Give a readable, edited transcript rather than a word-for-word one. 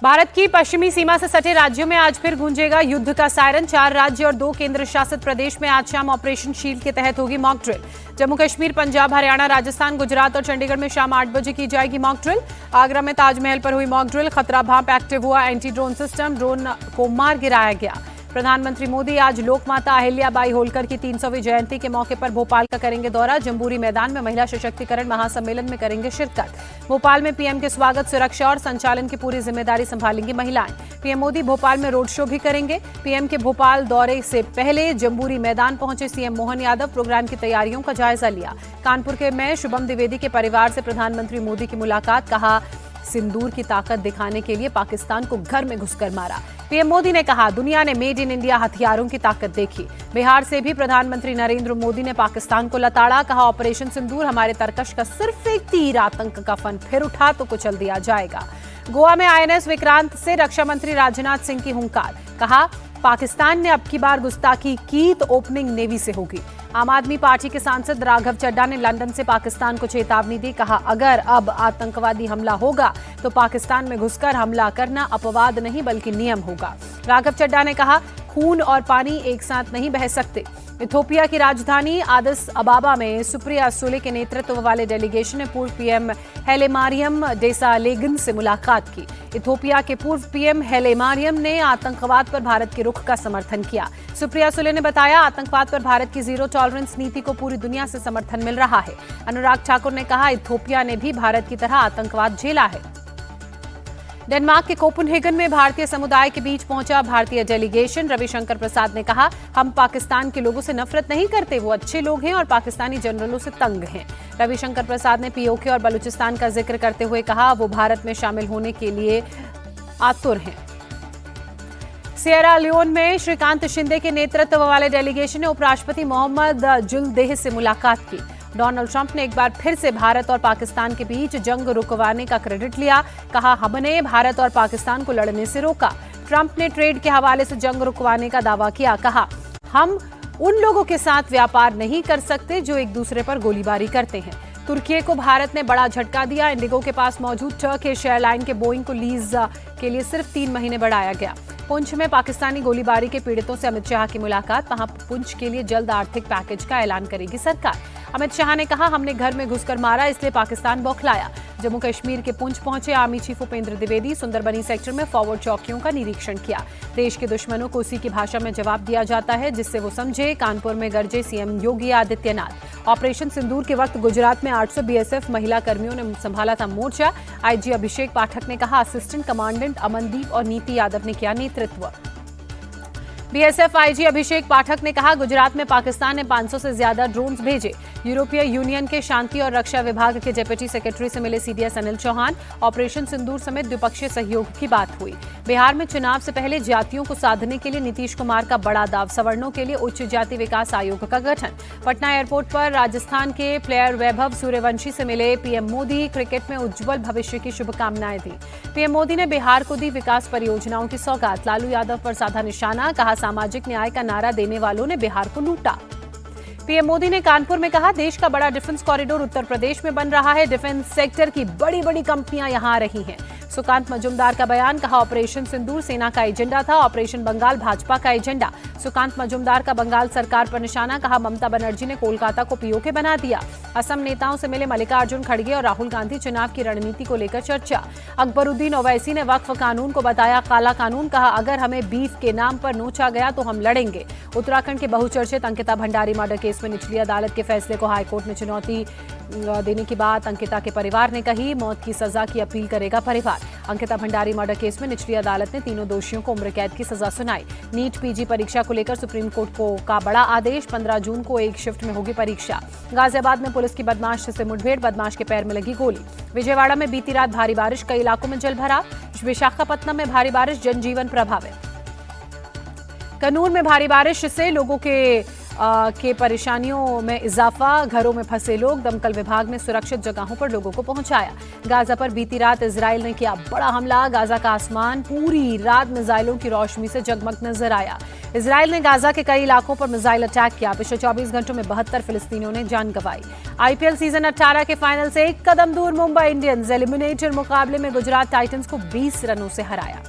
भारत की पश्चिमी सीमा से सटे राज्यों में आज फिर गूंजेगा युद्ध का सायरन। 4 राज्य और 2 केंद्र शासित प्रदेश में आज शाम ऑपरेशन शील्ड के तहत होगी मॉक ड्रिल। जम्मू कश्मीर, पंजाब, हरियाणा, राजस्थान, गुजरात और चंडीगढ़ में शाम 8 बजे की जाएगी मॉक ड्रिल। आगरा में ताजमहल पर हुई मॉक ड्रिल। खतरा भांप एक्टिव हुआ, एंटी ड्रोन सिस्टम, ड्रोन को मार गिराया गया। प्रधानमंत्री मोदी आज लोकमाता अहिल्याबाई होलकर की 300वीं जयंती के मौके पर भोपाल का करेंगे दौरा। जम्बूरी मैदान में महिला सशक्तिकरण महासम्मेलन में करेंगे शिरकत। भोपाल में पीएम के स्वागत, सुरक्षा और संचालन की पूरी जिम्मेदारी संभालेंगी महिलाएं। पीएम मोदी भोपाल में रोड शो भी करेंगे। पीएम के भोपाल दौरे से पहले जम्बूरी मैदान पहुंचे सीएम मोहन यादव, प्रोग्राम की तैयारियों का जायजा लिया। कानपुर के में शुभम द्विवेदी के परिवार से प्रधानमंत्री मोदी की मुलाकात। कहा, सिंदूर की ताकत दिखाने के लिए पाकिस्तान को घर में घुसकर मारा। पीएम मोदी ने कहा, दुनिया ने मेड इन इंडिया हथियारों की ताकत देखी। बिहार से भी प्रधानमंत्री नरेंद्र मोदी ने पाकिस्तान को लताड़ा। कहा, ऑपरेशन सिंदूर हमारे तरकश का सिर्फ एक तीर, आतंक का फन फिर उठा तो कुचल दिया जाएगा। गोवा में आईएनएस विक्रांत से रक्षा मंत्री राजनाथ सिंह की हुंकार। कहा, पाकिस्तान ने अब की बार गुस्ताखी की तो ओपनिंग नेवी से होगी। आम आदमी पार्टी के सांसद राघव चड्ढा ने लंदन से पाकिस्तान को चेतावनी दी। कहा, अगर अब आतंकवादी हमला होगा तो पाकिस्तान में घुसकर हमला करना अपवाद नहीं बल्कि नियम होगा। राघव चड्ढा ने कहा, खून और पानी एक साथ नहीं बह सकते। इथोपिया की राजधानी आदिस अबाबा में सुप्रिया सुले के नेतृत्व वाले डेलीगेशन ने पूर्व पीएम हैले मारियम डेसालेगन से मुलाकात की। इथोपिया के पूर्व पीएम हैले मारियम ने आतंकवाद पर भारत के रुख का समर्थन किया। सुप्रिया सुले ने बताया, आतंकवाद पर भारत की जीरो टॉलरेंस नीति को पूरी दुनिया से समर्थन मिल रहा है। अनुराग ठाकुर ने कहा, इथोपिया ने भी भारत की तरह आतंकवाद झेला है। डेनमार्क के कोपेनहेगन में भारतीय समुदाय के बीच पहुंचा भारतीय डेलीगेशन। रविशंकर प्रसाद ने कहा, हम पाकिस्तान के लोगों से नफरत नहीं करते, वो अच्छे लोग हैं और पाकिस्तानी जनरलों से तंग हैं। रविशंकर प्रसाद ने पीओके और बलूचिस्तान का जिक्र करते हुए कहा, वो भारत में शामिल होने के लिए आतुर हैं। सिएरा लियोन में श्रीकांत शिंदे के नेतृत्व वाले डेलीगेशन ने उपराष्ट्रपति मोहम्मद जुल्देह से मुलाकात की। डोनाल्ड ट्रंप ने एक बार फिर से भारत और पाकिस्तान के बीच जंग रुकवाने का क्रेडिट लिया। कहा, हमने भारत और पाकिस्तान को लड़ने से रोका। ट्रंप ने ट्रेड के हवाले से जंग रुकवाने का दावा किया। कहा, हम उन लोगों के साथ व्यापार नहीं कर सकते जो एक दूसरे पर गोलीबारी करते हैं। तुर्की को भारत ने बड़ा झटका दिया। इंडिगो के पास मौजूद टर्किश एयरलाइन के बोइंग को लीज के लिए सिर्फ 3 महीने बढ़ाया गया। पुंछ में पाकिस्तानी गोलीबारी के पीड़ितों से अमित शाह की मुलाकात। वहां पुंछ के लिए जल्द आर्थिक पैकेज का ऐलान करेगी सरकार। अमित शाह ने कहा, हमने घर में घुसकर मारा इसलिए पाकिस्तान बौखलाया। जम्मू कश्मीर के पुंछ पहुंचे army chief Upendra Dwivedi. Sunderbani sector में फॉरवर्ड चौकियों का निरीक्षण किया। देश के दुश्मनों को उसी की भाषा में जवाब दिया जाता है जिससे वो समझे। कानपुर में गरजे सीएम योगी आदित्यनाथ। ऑपरेशन सिंदूर के वक्त गुजरात में 800 बीएसएफ महिला कर्मियों ने संभाला था मोर्चा। आईजी अभिषेक पाठक ने कहा, असिस्टेंट कमांडेंट अमनदीप और नीति यादव ने किया नेतृत्व। बीएसएफ आईजी अभिषेक पाठक ने कहा, गुजरात में पाकिस्तान ने 500 से ज्यादा ड्रोन्स भेजे। यूरोपीय यूनियन के शांति और रक्षा विभाग के डिप्टी सेक्रेटरी से मिले सीडीएस अनिल चौहान। ऑपरेशन सिंदूर समेत द्विपक्षीय सहयोग की बात हुई। बिहार में चुनाव से पहले जातियों को साधने के लिए नीतीश कुमार का बड़ा दाव। सवर्णों के लिए उच्च जाति विकास आयोग का गठन। पटना एयरपोर्ट पर राजस्थान के प्लेयर वैभव सूर्यवंशी से मिले पीएम मोदी। क्रिकेट में उज्जवल भविष्य की शुभकामनाएं दी। पीएम मोदी ने बिहार को दी विकास परियोजनाओं की सौगात। लालू यादव पर साधा निशाना। कहा, सामाजिक न्याय का नारा देने वालों ने बिहार को लूटा। पीएम मोदी ने कानपुर में कहा, देश का बड़ा डिफेंस कॉरिडोर उत्तर प्रदेश में बन रहा है। डिफेंस सेक्टर की बड़ी बड़ी कंपनियां यहां आ रही हैं। सुकांत मजूमदार का बयान। कहा, ऑपरेशन सिंदूर सेना का एजेंडा था, ऑपरेशन बंगाल भाजपा का एजेंडा। सुकांत मजूमदार का बंगाल सरकार पर निशाना। कहा, ममता बनर्जी ने कोलकाता को पीओके बना दिया। असम नेताओं से मिले मल्लिकार्जुन खड़गे और राहुल गांधी। चुनाव की रणनीति को लेकर चर्चा। अकबरुद्दीन ओवैसी ने वक्फ कानून को बताया काला कानून। कहा, अगर हमें बीफ के नाम पर नोचा गया तो हम लड़ेंगे। उत्तराखंड के बहुचर्चित अंकिता भंडारी मर्डर केस में निचली अदालत के फैसले को हाईकोर्ट में चुनौती देने की बात अंकिता के परिवार ने कही। मौत की सजा की अपील करेगा परिवार। अंकिता भंडारी मर्डर केस में निचली अदालत ने तीनों दोषियों को उम्र कैद की सजा सुनाई। नीट पीजी परीक्षा को लेकर सुप्रीम कोर्ट का बड़ा आदेश। 15 जून को एक शिफ्ट में होगी परीक्षा। गाजियाबाद में पुलिस की बदमाश से मुठभेड़, बदमाश के पैर में लगी गोली। विजयवाड़ा में बीती रात भारी बारिश, कई इलाकों में जलभराव। विशाखापत्तनम में भारी बारिश, जनजीवन प्रभावित। कन्नूर में भारी बारिश से लोगों के के परेशानियों में इजाफा, घरों में फंसे लोग, दमकल विभाग ने सुरक्षित जगहों पर लोगों को पहुंचाया। गाजा पर बीती रात इजराइल ने किया बड़ा हमला, गाजा का आसमान पूरी रात मिसाइलों की रोशनी से जगमग नजर आया। इजराइल ने गाजा के कई इलाकों पर मिसाइल अटैक किया। पिछले 24 घंटों में 72 फिलिस्तीनियों ने जान गंवाई। आईपीएल सीजन 18 के फाइनल से एक कदम दूर मुंबई इंडियंस, एलिमिनेटर मुकाबले में गुजरात टाइटंस को 20 रनों से हराया।